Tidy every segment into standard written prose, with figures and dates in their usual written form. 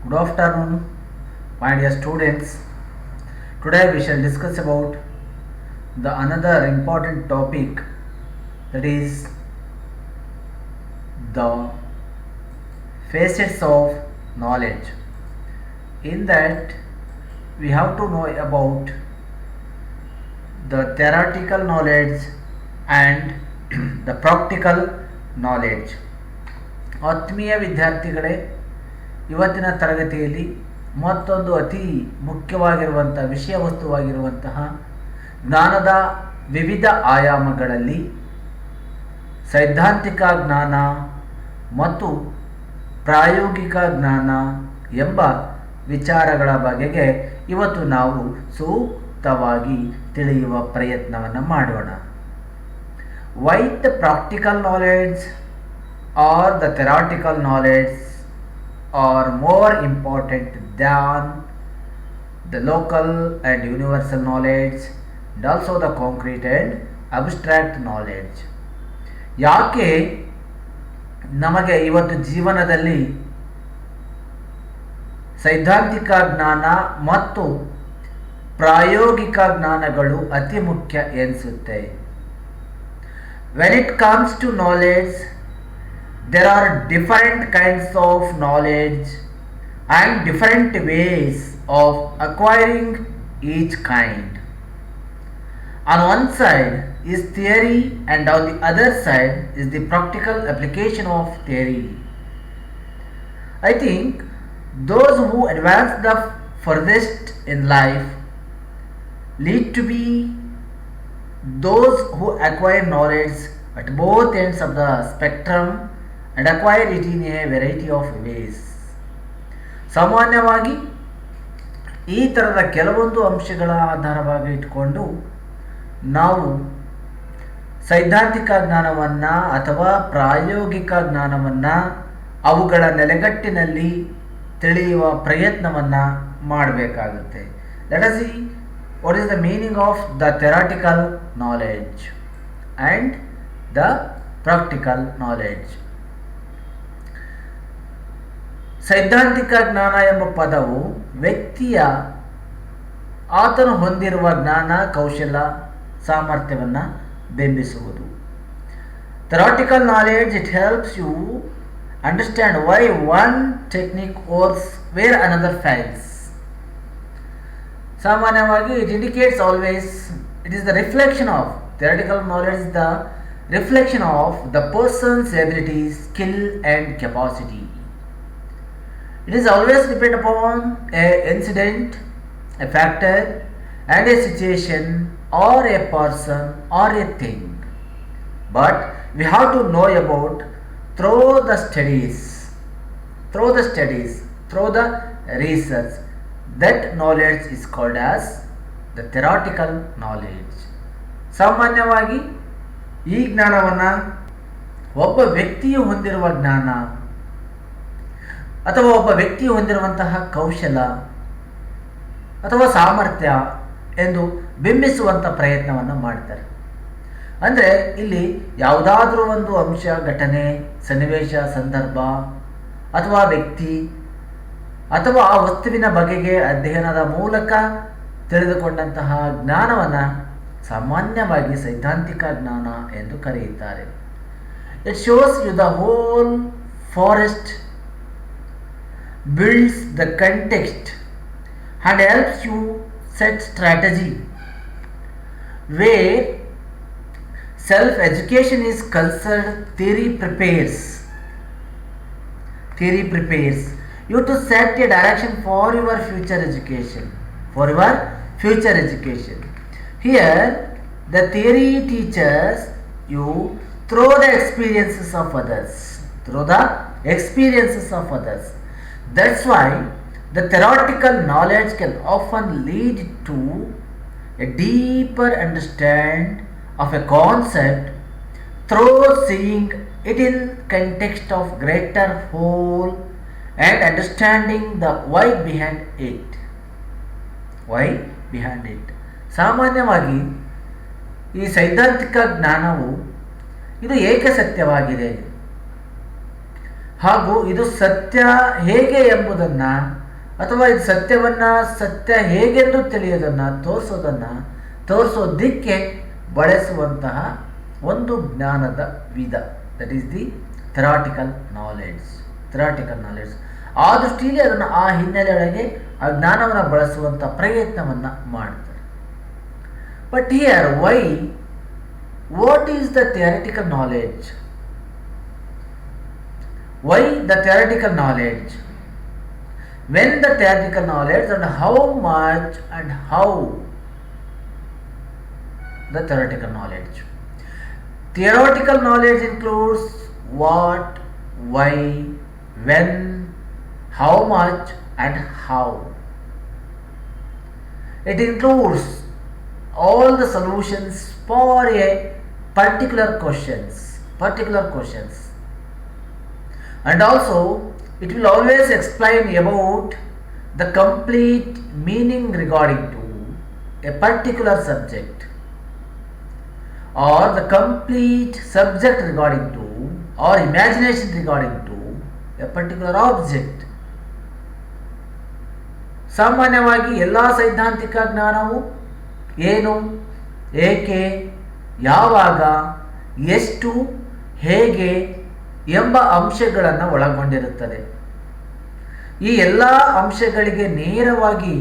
Good afternoon, my dear students. Today we shall discuss about the another important topic, that is the facets of knowledge. In that we have to know about the theoretical knowledge and the practical knowledge. ಆತ್ಮೀಯ ವಿದ್ಯಾರ್ಥಿಗಳೇ, ಇವತ್ತಿನ ತರಗತಿಯಲ್ಲಿ ಮತ್ತೊಂದು ಅತಿ ಮುಖ್ಯವಾಗಿರುವಂಥ ವಿಷಯ ವಸ್ತುವಾಗಿರುವಂತಹ ಜ್ಞಾನದ ವಿವಿಧ ಆಯಾಮಗಳಲ್ಲಿ ಸೈದ್ಧಾಂತಿಕ ಜ್ಞಾನ ಮತ್ತು ಪ್ರಾಯೋಗಿಕ ಜ್ಞಾನ ಎಂಬ ವಿಚಾರಗಳ ಬಗೆಗೆ ಇವತ್ತು ನಾವು ಸೂಕ್ತವಾಗಿ ತಿಳಿಯುವ ಪ್ರಯತ್ನವನ್ನು ಮಾಡೋಣ. Why the practical knowledge or the theoretical knowledge are more important than the local and universal knowledge and also the concrete and abstract knowledge. ಯಾಕೆ ನಮಗೆ ಇವತ್ತು ಜೀವನದಲ್ಲಿ ಸೈದ್ಧಾಂತಿಕ ಜ್ಞಾನ ಮತ್ತು ಪ್ರಾಯೋಗಿಕ ಜ್ಞಾನಗಳು ಅತಿ ಮುಖ್ಯ ಎನಿಸುತ್ತೆ? When it comes to knowledge, there are different kinds of knowledge and different ways of acquiring each kind. On one side is theory and on the other side is the practical application of theory. I think those who advance the furthest in life lead to be those who acquire knowledge at both ends of the spectrum and acquire it in a variety of ways. ಸಾಮಾನ್ಯವಾಗಿ ಈ ಥರದ ಕೆಲವೊಂದು ಅಂಶಗಳ ಆಧಾರವಾಗಿ ಇಟ್ಕೊಂಡು ನಾವು ಸೈದ್ಧಾಂತಿಕ ಜ್ಞಾನವನ್ನು ಅಥವಾ ಪ್ರಾಯೋಗಿಕ ಜ್ಞಾನವನ್ನು ಅವುಗಳ ನೆಲೆಗಟ್ಟಿನಲ್ಲಿ ತಿಳಿಯುವ ಪ್ರಯತ್ನವನ್ನು ಮಾಡಬೇಕಾಗುತ್ತೆ. Let us see what is the meaning of the theoretical knowledge and the practical knowledge. ಸೈದ್ಧಾಂತಿಕ ಜ್ಞಾನ ಎಂಬ ಪದವು ವ್ಯಕ್ತಿಯ ಆತನು ಹೊಂದಿರುವ ಜ್ಞಾನ, ಕೌಶಲ, ಸಾಮರ್ಥ್ಯವನ್ನು ಬಿಂಬಿಸುವುದು. Theoretical knowledge it helps you understand why one technique works where another fails. ಸಾಮಾನ್ಯವಾಗಿ it indicates always it is the reflection of theoretical knowledge, the reflection of the person's ability, skill and capacity. It is always depend upon a incident, a factor and a situation or a person or a thing. But we have to know about through the studies, through the research. That knowledge is called as the theoretical knowledge. ಸಾಮಾನ್ಯವಾಗಿ ಈ ಜ್ಞಾನವನ್ನು ಒಬ್ಬ ವ್ಯಕ್ತಿಯು ಹೊಂದಿರುವ ಜ್ಞಾನ ಅಥವಾ ಒಬ್ಬ ವ್ಯಕ್ತಿಯು ಹೊಂದಿರುವಂತಹ ಕೌಶಲ ಅಥವಾ ಸಾಮರ್ಥ್ಯ ಎಂದು ಬಿಂಬಿಸುವಂಥ ಪ್ರಯತ್ನವನ್ನು ಮಾಡ್ತಾರೆ. ಅಂದರೆ ಇಲ್ಲಿ ಯಾವುದಾದ್ರೂ ಒಂದು ಅಂಶ, ಘಟನೆ, ಸನ್ನಿವೇಶ, ಸಂದರ್ಭ ಅಥವಾ ವ್ಯಕ್ತಿ ಅಥವಾ ಆ ವಸ್ತುವಿನ ಬಗೆಗೆ ಅಧ್ಯಯನದ ಮೂಲಕ ತಿಳಿದುಕೊಂಡಂತಹ ಜ್ಞಾನವನ್ನು ಸಾಮಾನ್ಯವಾಗಿ ಸೈದ್ಧಾಂತಿಕ ಜ್ಞಾನ ಎಂದು ಕರೆಯುತ್ತಾರೆ. It shows you the whole forest, builds the context and helps you set strategy. Where self-education is concerned, theory prepares you to set a direction for your future education. Here the theory teaches you through the experiences of others. That's why the theoretical knowledge can often lead to a deeper understanding of a concept through seeing it in context of greater whole and understanding the why behind it. ಸಾಮಾನ್ಯವಾಗಿ ಈ ಸೈದ್ಧಾಂತಿಕ ಜ್ಞಾನವು ಇದು ಏಕ ಸತ್ಯವಾಗಿದೆ ಹಾಗೂ ಇದು ಸತ್ಯ ಹೇಗೆ ಎಂಬುದನ್ನು ಅಥವಾ ಇದು ಸತ್ಯ ಹೇಗೆಂದು ತಿಳಿಯೋದನ್ನು ತೋರಿಸೋದಕ್ಕೆ ಬಳಸುವಂತಹ ಒಂದು ಜ್ಞಾನದ ವಿಧ. That is the theoretical knowledge. ಆ ದೃಷ್ಟಿಯಲ್ಲಿ ಅದನ್ನು ಆ ಹಿನ್ನೆಲೆಯೊಳಗೆ ಆ ಜ್ಞಾನವನ್ನು ಬಳಸುವಂಥ ಪ್ರಯತ್ನವನ್ನು ಮಾಡ್ತಾರೆ. But here what is the theoretical knowledge? Why the theoretical knowledge? When the theoretical knowledge, and how much and how the theoretical knowledge? Theoretical knowledge includes what, why, when, how much and how. It includes all the solutions for a particular questions. And also it will always explain about the complete meaning regarding to a particular subject, or the complete subject regarding to, or imagination regarding to a particular object. ಸಾಮಾನ್ಯವಾಗಿ ಎಲ್ಲ ಸೈದ್ಧಾಂತಿಕ ಜ್ಞಾನವು ಏನು, ಏಕೆ, ಯಾವಾಗ, ಎಷ್ಟು, ಹೇಗೆ ಎಂಬ ಅಂಶಗಳನ್ನು ಒಳಗೊಂಡಿರುತ್ತದೆ. ಈ ಎಲ್ಲ ಅಂಶಗಳಿಗೆ ನೇರವಾಗಿ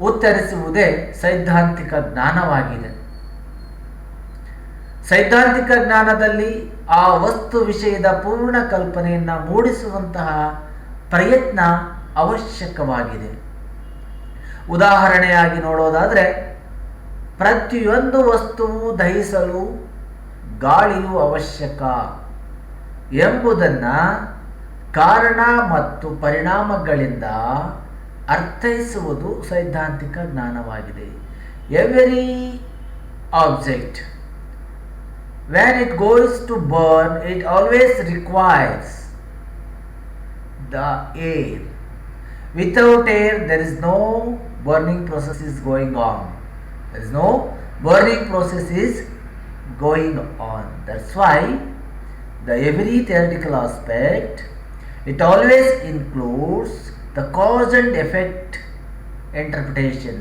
ಉತ್ತರಿಸುವುದೇ ಸೈದ್ಧಾಂತಿಕ ಜ್ಞಾನವಾಗಿದೆ. ಸೈದ್ಧಾಂತಿಕ ಜ್ಞಾನದಲ್ಲಿ ಆ ವಸ್ತು ವಿಷಯದ ಪೂರ್ಣ ಕಲ್ಪನೆಯನ್ನು ಮೂಡಿಸುವಂತಹ ಪ್ರಯತ್ನ ಅವಶ್ಯಕವಾಗಿದೆ. ಉದಾಹರಣೆಯಾಗಿ ನೋಡೋದಾದರೆ, ಪ್ರತಿಯೊಂದು ವಸ್ತುವು ದಹಿಸಲು ಗಾಳಿಯು ಅವಶ್ಯಕ ಎಂಬುದನ್ನು ಕಾರಣ ಮತ್ತು ಪರಿಣಾಮಗಳಿಂದ ಅರ್ಥೈಸುವುದು ಸೈದ್ಧಾಂತಿಕ ಜ್ಞಾನವಾಗಿದೆ. Every object when it goes to burn, it always requires the air. Without air there is no burning process is going on. That's why the every theoretical aspect, it always includes the cause and effect interpretation.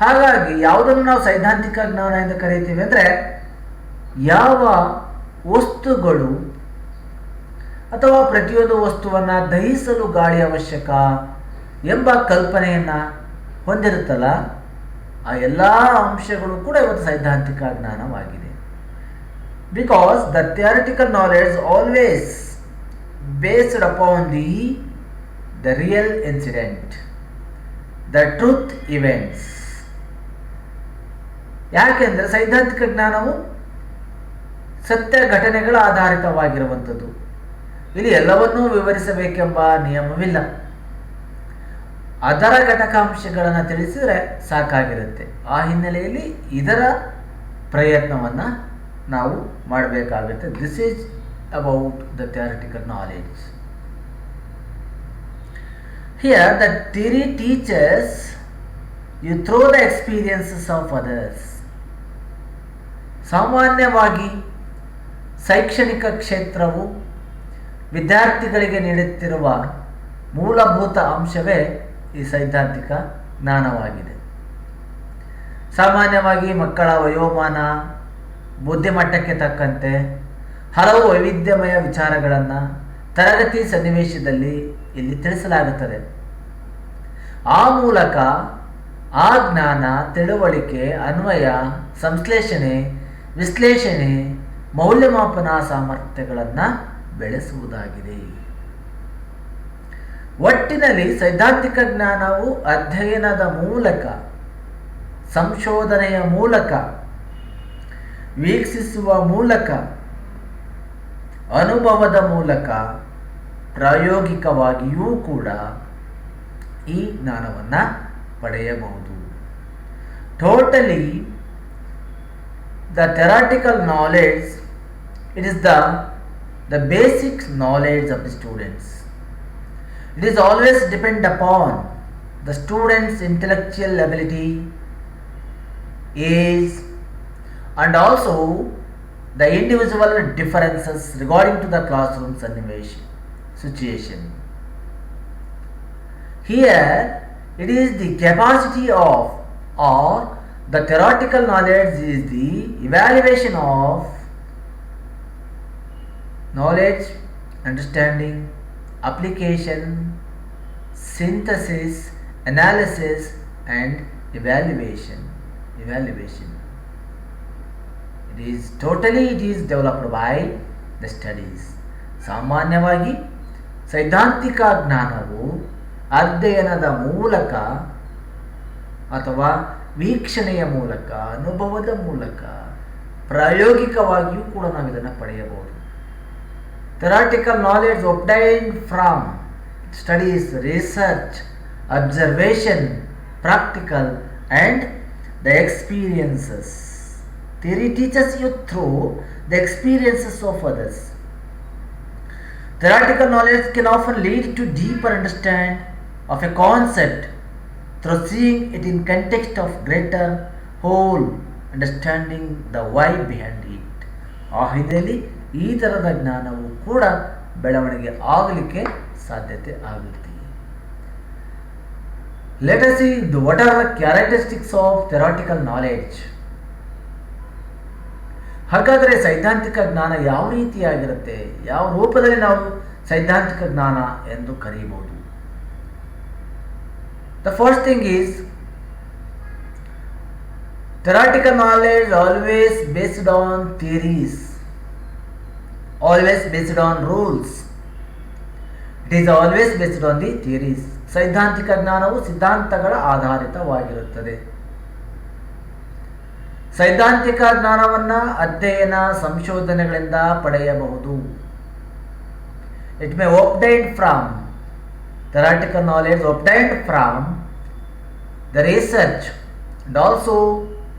ಹಾಗಾಗಿ ಯಾವುದನ್ನು ನಾವು ಸೈದ್ಧಾಂತಿಕ ಜ್ಞಾನ ಎಂದು ಕರೀತೀವಿ ಅಂದರೆ, ಯಾವ ವಸ್ತುಗಳು ಅಥವಾ ಪ್ರತಿಯೊಂದು ವಸ್ತುವನ್ನು ದಹಿಸಲು ಗಾಳಿ ಅವಶ್ಯಕ ಎಂಬ ಕಲ್ಪನೆಯನ್ನು ಹೊಂದಿರುತ್ತಲ್ಲ, ಆ ಎಲ್ಲ ಅಂಶಗಳು ಕೂಡ ಇವತ್ತು ಸೈದ್ಧಾಂತಿಕ ಜ್ಞಾನವಾಗಿದೆ. Because the theoretical knowledge always based upon the real incident, the truth events. ಯಾಕೆಂದರೆ ಸೈದ್ಧಾಂತಿಕ ಜ್ಞಾನವು ಸತ್ಯ ಘಟನೆಗಳ ಆಧಾರಿತವಾಗಿರುವಂಥದ್ದು. ಇಲ್ಲಿ ಎಲ್ಲವನ್ನೂ ವಿವರಿಸಬೇಕೆಂಬ ನಿಯಮವಿಲ್ಲ. ಅದರ ಘಟಕಾಂಶಗಳನ್ನು ತಿಳಿಸಿದರೆ ಸಾಕಾಗಿರುತ್ತೆ. ಆ ಹಿನ್ನೆಲೆಯಲ್ಲಿ ಇದರ ಪ್ರಯತ್ನವನ್ನು ನಾವು ಮಾಡಬೇಕಾಗುತ್ತೆ. This is about the theoretical knowledge. Here the theory teaches you through the experiences of others. ಸಾಮಾನ್ಯವಾಗಿ ಶೈಕ್ಷಣಿಕ ಕ್ಷೇತ್ರವು ವಿದ್ಯಾರ್ಥಿಗಳಿಗೆ ನೀಡುತ್ತಿರುವ ಮೂಲಭೂತ ಅಂಶವೇ ಈ ಸೈದ್ಧಾಂತಿಕ ಜ್ಞಾನವಾಗಿದೆ. ಸಾಮಾನ್ಯವಾಗಿ ಮಕ್ಕಳ ವಯೋಮಾನ, ಬುದ್ಧಿಮಟ್ಟಕ್ಕೆ ತಕ್ಕಂತೆ ಹಲವು ವೈವಿಧ್ಯಮಯ ವಿಚಾರಗಳನ್ನು ತರಗತಿ ಸನ್ನಿವೇಶದಲ್ಲಿ ಇಲ್ಲಿ ತಿಳಿಸಲಾಗುತ್ತದೆ. ಆ ಮೂಲಕ ಆ ಜ್ಞಾನ, ತಿಳುವಳಿಕೆ, ಅನ್ವಯ, ಸಂಶ್ಲೇಷಣೆ, ವಿಶ್ಲೇಷಣೆ, ಮೌಲ್ಯಮಾಪನ ಸಾಮರ್ಥ್ಯಗಳನ್ನು ಬೆಳೆಸುವುದಾಗಿದೆ. ಒಟ್ಟಿನಲ್ಲಿ ಸೈದ್ಧಾಂತಿಕ ಜ್ಞಾನವು ಅಧ್ಯಯನದ ಮೂಲಕ, ಸಂಶೋಧನೆಯ ಮೂಲಕ, ವೀಕ್ಷಿಸುವ ಮೂಲಕ, ಅನುಭವದ ಮೂಲಕ, ಪ್ರಾಯೋಗಿಕವಾಗಿಯೂ ಕೂಡ ಈ ಜ್ಞಾನವನ್ನು ಪಡೆಯಬಹುದು. Totally the theoretical knowledge, it is the basic knowledge of the students. It is always depend upon the students' intellectual ability, age, and also the individual differences regarding to the classroom situation. Here, it is the capacity of, or the theoretical knowledge is the evaluation of knowledge, understanding, application, synthesis, analysis, and evaluation. It is developed by the studies. ಸಾಮಾನ್ಯವಾಗಿ ಸೈದ್ಧಾಂತಿಕ ಜ್ಞಾನವು ಅಧ್ಯಯನದ ಮೂಲಕ ಅಥವಾ ವೀಕ್ಷಣೆಯ ಮೂಲಕ, ಅನುಭವದ ಮೂಲಕ, ಪ್ರಾಯೋಗಿಕವಾಗಿಯೂ ಕೂಡ ನಾವು ಇದನ್ನು ಪಡೆಯಬಹುದು. Theoretical knowledge obtained from studies, research, observation, practical, and the experiences. Theory teaches you through the experiences of others. Theoretical knowledge can often lead to deeper understanding of a concept through seeing it in context of greater whole, understanding the why behind it. ಆ ಹಿನ್ನೆಲೆಯಲ್ಲಿ ಈ ಥರದ ಜ್ಞಾನವು ಕೂಡ ಬೆಳವಣಿಗೆ ಆಗಲಿಕ್ಕೆ ಸಾಧ್ಯತೆ ಆಗುತ್ತೆ. Let us see what are the characteristics of theoretical knowledge. ಹಾಗಾದರೆ ಸೈದ್ಧಾಂತಿಕ ಜ್ಞಾನ ಯಾವ ರೀತಿಯಾಗಿರುತ್ತೆ, ಯಾವ ರೂಪದಲ್ಲಿ ನಾವು ಸೈದ್ಧಾಂತಿಕ ಜ್ಞಾನ ಎಂದು ಕರೆಯಬಹುದು? The first thing is theoretical knowledge always based on theories, always based on rules. It is always based on the theories. ಸೈದ್ಧಾಂತಿಕ ಜ್ಞಾನವು ಸಿದ್ಧಾಂತಗಳ ಆಧಾರಿತವಾಗಿರುತ್ತದೆ. ಸೈದ್ಧಾಂತಿಕ ಜ್ಞಾನವನ್ನು ಅಧ್ಯಯನ ಸಂಶೋಧನೆಗಳಿಂದ ಪಡೆಯಬಹುದು. It may obtain from theoretical knowledge obtained from the research and also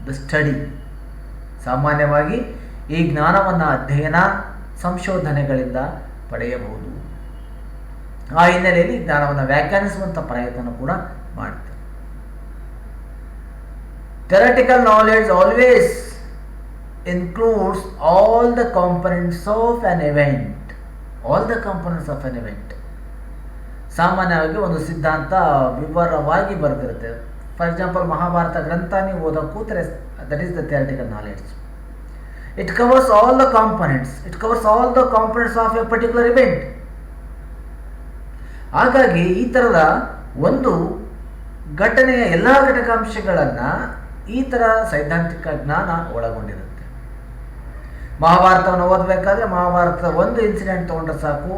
the study. ಸಾಮಾನ್ಯವಾಗಿ ಈ ಜ್ಞಾನವನ್ನು ಅಧ್ಯಯನ ಸಂಶೋಧನೆಗಳಿಂದ ಪಡೆಯಬಹುದು. ಆ ಹಿನ್ನೆಲೆಯಲ್ಲಿ ಜ್ಞಾನವನ್ನು ವ್ಯಾಖ್ಯಾನಿಸುವಂಥ ಪ್ರಯತ್ನ ಕೂಡ ಮಾಡ್ತಾರೆ. Theoretical knowledge always includes all the components of an event. All the components of an event. ಸಾಮಾನ್ಯವಾಗಿ ಒಂದು ಸಿದ್ಧಾಂತ ವಿವರವಾಗಿ ಬರೆದಿರುತ್ತೆ. ಫಾರ್ ಎಕ್ಸಾಂಪಲ್, ಮಹಾಭಾರತ ಗ್ರಂಥ ನೀವು ಓದೋಕೆ ಕೂತ್ರೆ, that is the theoretical knowledge. It covers all the components. It covers all the components of A particular event. ಹಾಗಾಗಿ ಈ ಥರದ ಒಂದು ಘಟನೆಯ ಎಲ್ಲ ಘಟಕಾಂಶಗಳನ್ನು ಈ ಥರ ಸೈದ್ಧಾಂತಿಕ ಜ್ಞಾನ ಒಳಗೊಂಡಿರುತ್ತೆ. ಮಹಾಭಾರತವನ್ನು ಓದಬೇಕಾದ್ರೆ ಮಹಾಭಾರತದ ಒಂದು ಇನ್ಸಿಡೆಂಟ್ ತೊಗೊಂಡ್ರೆ ಸಾಕು,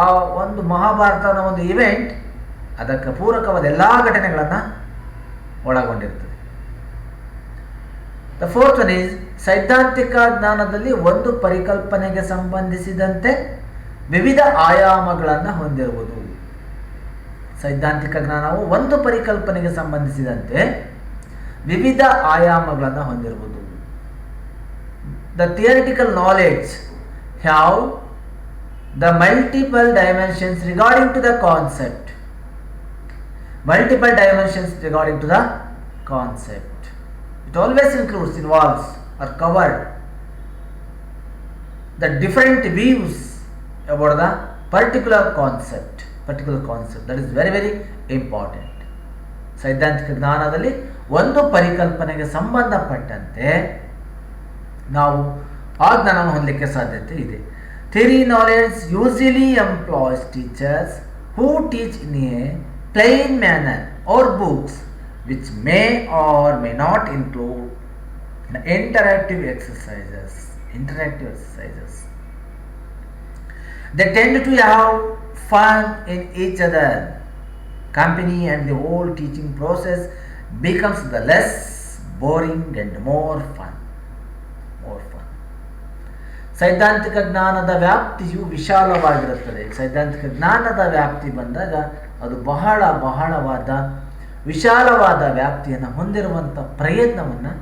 ಆ ಒಂದು ಮಹಾಭಾರತದ ಒಂದು ಇವೆಂಟ್ ಅದಕ್ಕೆ ಪೂರಕವಾದ ಎಲ್ಲ ಘಟನೆಗಳನ್ನು ಒಳಗೊಂಡಿರ್ತದೆ. ದ ಫೋರ್ತ್ ಒನ್ ಈಸ್ ಸೈದ್ಧಾಂತಿಕ ಜ್ಞಾನದಲ್ಲಿ ಒಂದು ಪರಿಕಲ್ಪನೆಗೆ ಸಂಬಂಧಿಸಿದಂತೆ ವಿವಿಧ ಆಯಾಮಗಳನ್ನು ಹೊಂದಿರುವುದು. ಸೈದ್ಧಾಂತಿಕ ಜ್ಞಾನವು ಒಂದು ಪರಿಕಲ್ಪನೆಗೆ ಸಂಬಂಧಿಸಿದಂತೆ ವಿವಿಧ ಆಯಾಮಗಳನ್ನು ಹೊಂದಿರುವುದು. The theoretical knowledge have the multiple dimensions regarding to the concept. Multiple dimensions regarding to the concept. It always includes, involves or covered the different views about the particular concept. That is very very important. ಸೈದ್ಧಾಂತಿಕ ಜ್ಞಾನದಲ್ಲಿ ಒಂದು ಪರಿಕಲ್ಪನೆಗೆ ಸಂಬಂಧಪಟ್ಟಂತೆ ನಾವು ಆ ಜ್ಞಾನವನ್ನು ಹೊಂದಲಿಕ್ಕೆ ಸಾಧ್ಯತೆ ಇದೆ. Theory knowledge usually employs teachers who teach in a plain manner or books which may or may not include interactive exercises. They tend to have fun in each other company and the whole teaching process becomes the less boring and more fun. ಸೈದ್ಧಾಂತಿಕ ಜ್ಞಾನದ ವ್ಯಾಪ್ತಿಯು ವಿಶಾಲವಾಗಿರುತ್ತದೆ. ಸೈದ್ಧಾಂತಿಕ ಜ್ಞಾನದ ವ್ಯಾಪ್ತಿ ಬಂದಾಗ ಅದು ಬಹಳವಾದ ವಿಶಾಲವಾದ ವ್ಯಾಪ್ತಿಯನ್ನು ಹೊಂದಿರುವಂಥ ಪ್ರಯತ್ನವನ್ನು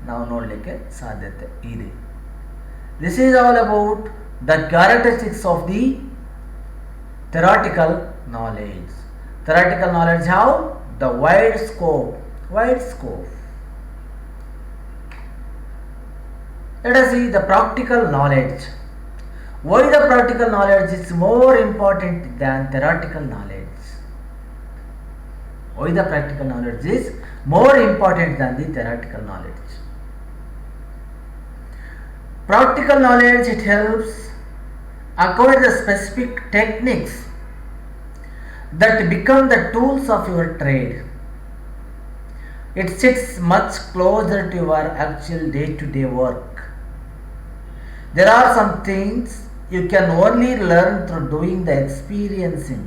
ನಾವು ನೋಡಲಿಕ್ಕೆ ಸಾಧ್ಯತೆ ಇದೆ. This is all about the characteristics of the theoretical knowledge. Theoretical knowledge have the wide scope. Let us see the practical knowledge. Why the practical knowledge is more important than theoretical knowledge? Why the practical knowledge is more important than the theoretical knowledge? Practical knowledge, it helps acquire the specific techniques that become the tools of your trade. It sits much closer to your actual day-to-day work. There are some things you can only learn through doing the experiencing.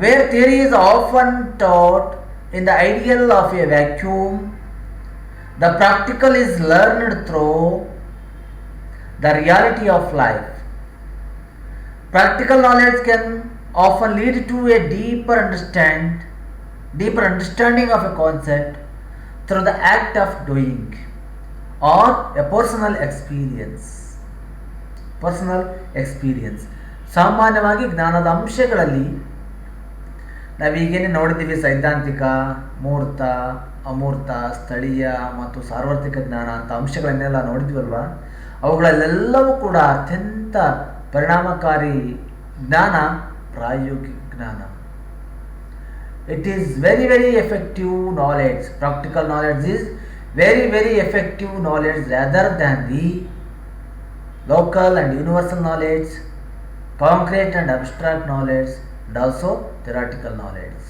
Where theory is often taught in the ideal of a vacuum, the practical is learned through the reality of life. Practical knowledge can often lead to a deeper understanding of a concept through the act of doing or a personal experience. ಸಾಮಾನ್ಯವಾಗಿ ಜ್ಞಾನದ ಅಂಶಗಳಲ್ಲಿ ನಾವೀಗೇನೆ ನೋಡಿದ್ದೀವಿ, ಸೈದ್ಧಾಂತಿಕ, ಮೂರ್ತ, ಅಮೂರ್ತ, ಸ್ಥಳೀಯ ಮತ್ತು ಸಾರ್ವತ್ರಿಕ ಜ್ಞಾನ ಅಂತ ಅಂಶಗಳನ್ನೆಲ್ಲ ನೋಡಿದ್ವಲ್ವ. ಅವುಗಳಲ್ಲೆಲ್ಲವೂ ಕೂಡ ಅತ್ಯಂತ ಪರಿಣಾಮಕಾರಿ ಜ್ಞಾನ ಪ್ರಾಯೋಗಿಕ ಜ್ಞಾನ. It is very, very effective knowledge. Practical knowledge is very, very effective knowledge rather than the local and universal knowledge, concrete and abstract knowledge, and also theoretical knowledge.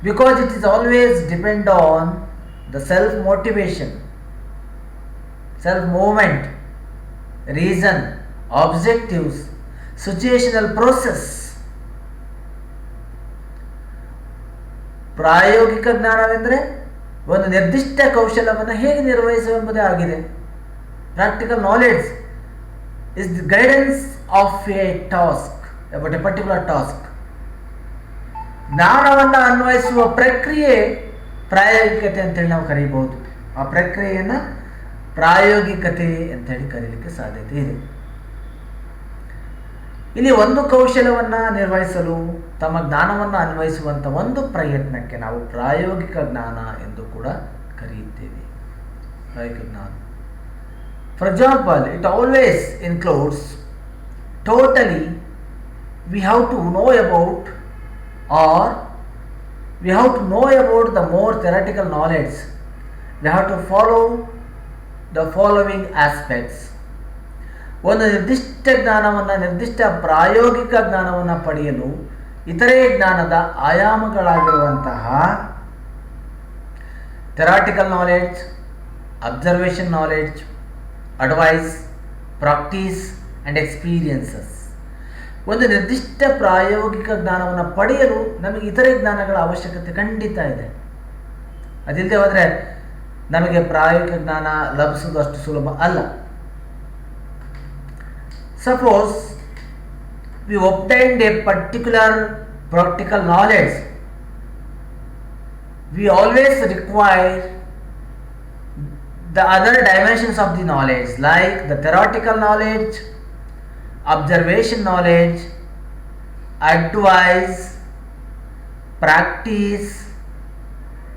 Because it is always depend on the self-motivation, self-movement, reason, objectives, situational process. ಪ್ರಾಯೋಗಿಕ ಜ್ಞಾನವೆಂದರೆ ಒಂದು ನಿರ್ದಿಷ್ಟ ಕೌಶಲ್ಯವನ್ನು ಹೇಗೆ ನಿರ್ವಹಿಸುವುದೆಂಬುದೇ ಆಗಿದೆ. Practical knowledge is the guidance of A task, about A particular task. ಜ್ಞಾನವನ್ನು ಅನ್ವಯಿಸುವ ಪ್ರಕ್ರಿಯೆ ಪ್ರಾಯೋಗಿಕತೆ ಅಂತೇಳಿ ನಾವು ಕರೀಬಹುದು. ಆ ಪ್ರಕ್ರಿಯೆಯನ್ನು ಪ್ರಾಯೋಗಿಕತೆ ಅಂತೇಳಿ ಕರೀಲಿಕ್ಕೆ ಸಾಧ್ಯತೆ ಇದೆ. ಇಲ್ಲಿ ಒಂದು ಕೌಶಲ್ಯವನ್ನು ನಿರ್ವಹಿಸಲು ತಮ್ಮ ಜ್ಞಾನವನ್ನು ಅನ್ವಯಿಸುವಂಥ ಒಂದು ಪ್ರಯತ್ನಕ್ಕೆ ನಾವು ಪ್ರಾಯೋಗಿಕ ಜ್ಞಾನ ಎಂದು ಕೂಡ ಕರೆಯುತ್ತೇವೆ. ಪ್ರಾಯೋಗಿಕ ಜ್ಞಾನ, for example, it always includes totally we have to know about or we have to know about the more theoretical knowledge. We have to follow the following aspects. ಒಂದು ನಿರ್ದಿಷ್ಟ ಜ್ಞಾನವನ್ನು, ನಿರ್ದಿಷ್ಟ ಪ್ರಾಯೋಗಿಕ ಜ್ಞಾನವನ್ನು ಪಡೆಯಲು ಇತರೆ ಜ್ಞಾನದ ಆಯಾಮಗಳಾಗಿರುವಂತಹ theoretical knowledge, observation knowledge, advice, practice and experiences. ಒಂದು ನಿರ್ದಿಷ್ಟ ಪ್ರಾಯೋಗಿಕ ಜ್ಞಾನವನ್ನು ಪಡೆಯಲು ನಮಗೆ ಇತರೆ ಜ್ಞಾನಗಳ ಅವಶ್ಯಕತೆ ಖಂಡಿತ ಇದೆ. ಅದಿಲ್ಲದೆ ಹೋದರೆ ನಮಗೆ ಪ್ರಾಯೋಗಿಕ ಜ್ಞಾನ ಲಭಿಸುವುದು ಅಷ್ಟು ಸುಲಭ ಅಲ್ಲ. Suppose we obtained a particular practical knowledge, we always require the other dimensions of the knowledge, like the theoretical knowledge, observation knowledge, advice, practice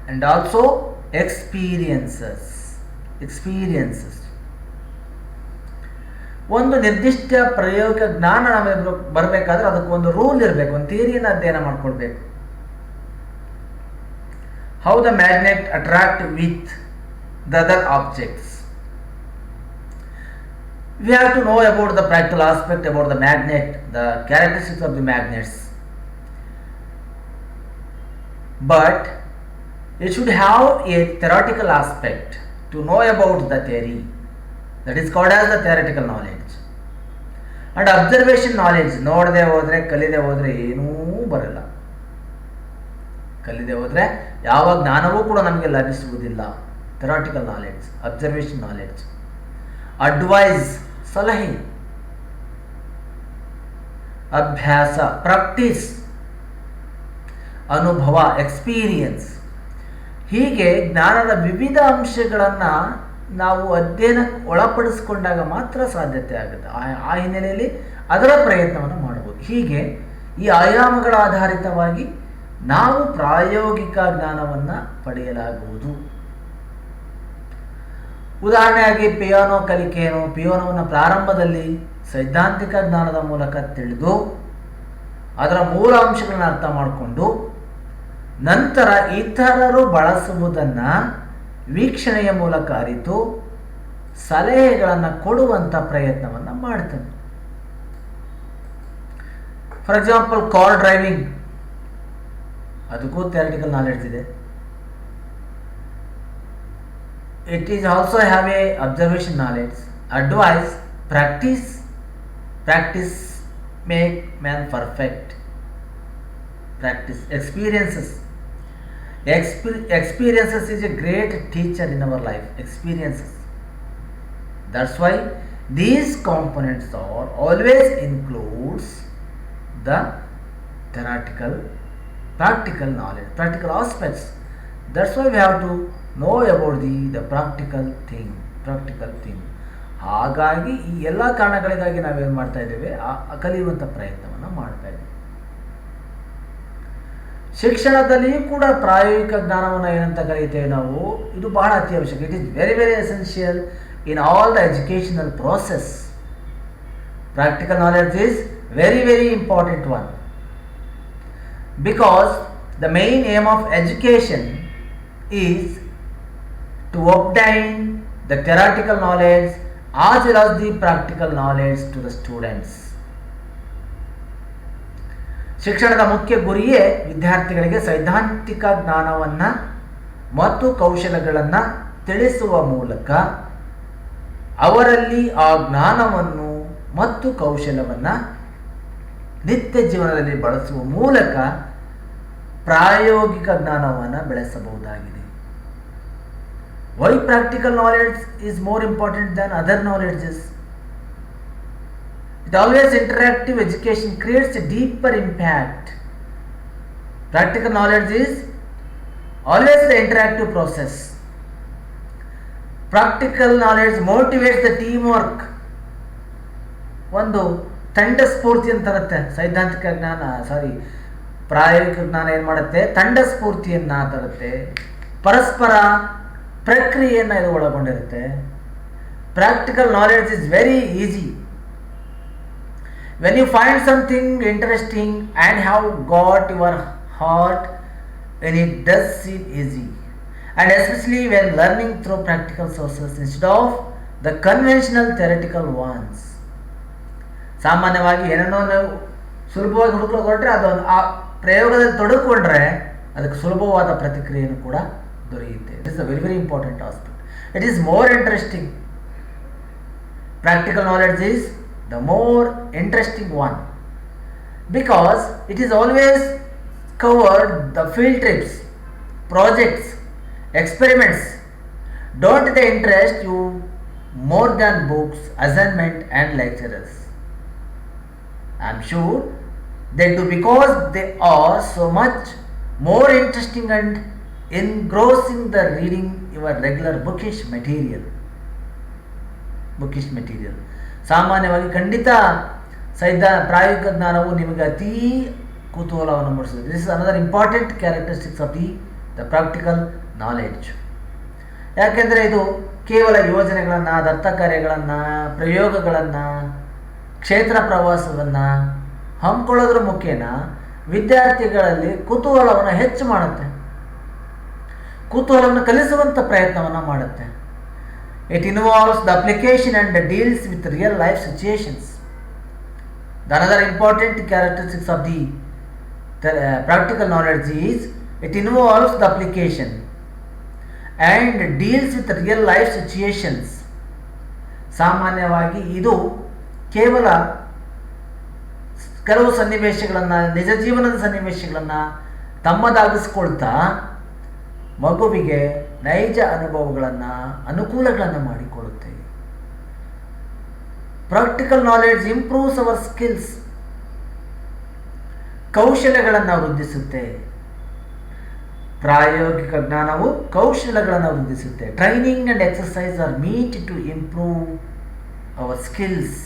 and also experiences. ಒಂದು ನಿರ್ದಿಷ್ಟ ಪ್ರಾಯೋಗಿಕ ಜ್ಞಾನ ನಮಗೆ ಬರಬೇಕಾದ್ರೆ ಅದಕ್ಕೊಂದು ರೂಲ್ ಇರಬೇಕು, ಒಂದು ಥಿಯರಿಯನ್ನು ಅಧ್ಯಯನ ಮಾಡ್ಕೊಳ್ಬೇಕು. How the magnet attract with the other objects. We have to know about the practical aspect about the magnet, the characteristics of the magnets. But it should have a theoretical aspect to know about the theory. That is called as the theoretical knowledge. And observation knowledge, ನೋಡದೆ ಹೋದರೆ ಕಲಿದೆ ಹೋದರೆ ಏನೂ ಬರಲ್ಲ. ಕಲಿದೆ ಹೋದರೆ ಯಾವ ಜ್ಞಾನವೂ ಕೂಡ ನಮಗೆ ಲಭಿಸುವುದಿಲ್ಲ. theoretical knowledge, observation knowledge, advice, ಸಲಹೆ, ಅಭ್ಯಾಸ, ಪ್ರಾಕ್ಟೀಸ್, ಅನುಭವ, ಎಕ್ಸ್ಪೀರಿಯನ್ಸ್. ಹೀಗೆ ಜ್ಞಾನದ ವಿವಿಧ ಅಂಶಗಳನ್ನು ನಾವು ಅಧ್ಯಯನ ಒಳಪಡಿಸಿಕೊಂಡಾಗ ಮಾತ್ರ ಸಾಧ್ಯತೆ ಆಗುತ್ತೆ. ಆ ಹಿನ್ನೆಲೆಯಲ್ಲಿ ಅದರ ಪ್ರಯತ್ನವನ್ನು ಮಾಡಬಹುದು. ಹೀಗೆ ಈ ಆಯಾಮಗಳ ಆಧಾರಿತವಾಗಿ ನಾವು ಪ್ರಾಯೋಗಿಕ ಜ್ಞಾನವನ್ನು ಪಡೆಯಲಾಗುವುದು. ಉದಾಹರಣೆಯಾಗಿ ಪಿಯಾನೋ ಕಲಿಕೆಯನ್ನು ಪಿಯಾನೋವನ್ನು ಪ್ರಾರಂಭದಲ್ಲಿ ಸೈದ್ಧಾಂತಿಕ ಜ್ಞಾನದ ಮೂಲಕ ತಿಳಿದು ಅದರ ಮೂಲ ಅಂಶಗಳನ್ನು ಅರ್ಥ ಮಾಡಿಕೊಂಡು ನಂತರ ಇತರರು ಬಳಸುವುದನ್ನು ವೀಕ್ಷಣೆಯ ಮೂಲಕ ಅರಿತು ಸಲಹೆಗಳನ್ನು ಕೊಡುವಂಥ ಪ್ರಯತ್ನವನ್ನು ಮಾಡ್ತಾನೆ. ಫಾರ್ ಎಕ್ಸಾಂಪಲ್ ಕಾರ್ ಡ್ರೈವಿಂಗ್, ಅದಕ್ಕೂ ಥಿಯರಿಟಿಕಲ್ ನಾಲೆಡ್ಜ್ ಇದೆ. It is also have a observation knowledge, advice, practice make man perfect. Practice, experiences is a great teacher in our life. Experiences. That's why these components are always includes the theoretical, practical knowledge, practical aspects. That's why we have to know about the practical thing. ಹಾಗಾಗಿ ಈ ಎಲ್ಲ ಕಾರಣಗಳಿಗಾಗಿ ನಾವೇನು ಮಾಡ್ತಾ ಇದ್ದೇವೆ, ಕಲಿಯುವಂಥ ಪ್ರಯತ್ನವನ್ನು ಮಾಡ್ತಾ ಇದ್ದೇವೆ. ಶಿಕ್ಷಣದಲ್ಲಿಯೂ ಕೂಡ ಪ್ರಾಯೋಗಿಕ ಜ್ಞಾನವನ್ನು ಏನಂತ ಕರೀತೇವೆ ನಾವು, ಇದು ಬಹಳ ಅತ್ಯವಶ್ಯಕ. It is very very essential in all the educational process. Practical knowledge is very very important one, because the main aim of education is to obtain the theoretical knowledge as well as the practical knowledge to the students. ಶಿಕ್ಷಣದ ಮುಖ್ಯ ಗುರಿಯೇ ವಿದ್ಯಾರ್ಥಿಗಳಿಗೆ ಸೈದ್ಧಾಂತಿಕ ಜ್ಞಾನವನ್ನು ಮತ್ತು ಕೌಶಲಗಳನ್ನು ತಿಳಿಸುವ ಮೂಲಕ ಅವರಲ್ಲಿ ಆ ಜ್ಞಾನವನ್ನು ಮತ್ತು ಕೌಶಲವನ್ನು ನಿತ್ಯ ಜೀವನದಲ್ಲಿ ಬಳಸುವ ಮೂಲಕ ಪ್ರಾಯೋಗಿಕ ಜ್ಞಾನವನ್ನು ಬೆಳೆಸಬಹುದಾಗಿದೆ. Why practical knowledge is more important than other knowledges? It always interactive education creates a deeper impact. Practical knowledge is always the interactive process. Practical knowledge motivates the teamwork. ಒಂದು ತಂಡ ಸ್ಫೂರ್ತಿ ಅಂತ ತರುತ್ತೆ. ಸೈದ್ಧಾಂತಿಕ ಜ್ಞಾನ ಪ್ರಾಯೋಗಿಕ ಜ್ಞಾನ ಏನು ಮಾಡುತ್ತೆ, ತಂಡ ಸ್ಫೂರ್ತಿಯನ್ನು ತರುತ್ತೆ, ಪರಸ್ಪರ ಪ್ರಕ್ರಿಯೆಯನ್ನು ಇದು ಒಳಗೊಂಡಿರುತ್ತೆ. Practical knowledge is very easy. When you find something interesting and have got your heart when it does seem easy, and especially when learning through practical sources instead of the conventional theoretical ones. ಸಾಮಾನ್ಯವಾಗಿ ಏನನ್ನೋ ನಾವು ಸುಲಭವಾಗಿ ಹುಡುಕಲು ಹೊರಟ್ರೆ ಅದೊಂದು ಆ ಪ್ರಯೋಗದಲ್ಲಿ ತೊಡಕೊಂಡ್ರೆ ಅದಕ್ಕೆ ಸುಲಭವಾದ ಪ್ರತಿಕ್ರಿಯೆಯನ್ನು ಕೂಡ ದೊರೆಯುತ್ತೆ. It is a very very important aspect. It is more interesting. Practical knowledge is the more interesting one because it is always covered the field trips, projects, experiments. Don't the interest you more than books, assignment and lecturers. I am sure they do because they are so much more interesting and engrossing the reading your regular bookish material. ಸಾಮಾನ್ಯವಾಗಿ ಖಂಡಿತ ಪ್ರಾಯೋಗಿಕ ಜ್ಞಾನವು ನಿಮಗೆ ಅತೀ ಕುತೂಹಲವನ್ನು ಮೂಡಿಸುತ್ತದೆ. This is another important characteristics of the practical knowledge. ಯಾಕೆಂದರೆ ಇದು ಕೇವಲ ಯೋಜನೆಗಳನ್ನು, ದತ್ತ ಕಾರ್ಯಗಳನ್ನು, ಪ್ರಯೋಗಗಳನ್ನು, ಕ್ಷೇತ್ರ ಪ್ರವಾಸವನ್ನು ಹಮ್ಮಿಕೊಳ್ಳೋದ್ರ ಮುಖೇನ ವಿದ್ಯಾರ್ಥಿಗಳಲ್ಲಿ ಕುತೂಹಲವನ್ನು ಹೆಚ್ಚು ಮಾಡುತ್ತೆ, ಕುತೂಹಲವನ್ನು ಕಲಿಸುವಂಥ ಪ್ರಯತ್ನವನ್ನು ಮಾಡುತ್ತೆ. It involves the application and deals with real life situations. The another important characteristics of the practical knowledge is it involves the application and deals with real life situations. ಸಾಮಾನ್ಯವಾಗಿ ಇದು ಕೇವಲ ಕೆಲವು ಸನ್ನಿವೇಶಗಳನ್ನು, ನಿಜ ಜೀವನದ ಸನ್ನಿವೇಶಗಳನ್ನು ತಮ್ಮದಾಗಿಸ್ಕೊಳ್ತಾ ಮಗುವಿಗೆ ನೈಜ ಅನುಭವಗಳನ್ನು, ಅನುಕೂಲಗಳನ್ನು ಮಾಡಿಕೊಡುತ್ತೆ. Practical knowledge improves our skills. ಕೌಶಲ್ಯಗಳನ್ನು ವೃದ್ಧಿಸುತ್ತೆ. ಪ್ರಾಯೋಗಿಕ ಜ್ಞಾನವು ಕೌಶಲ್ಯಗಳನ್ನು ವೃದ್ಧಿಸುತ್ತೆ. Training and exercise are meet to improve our skills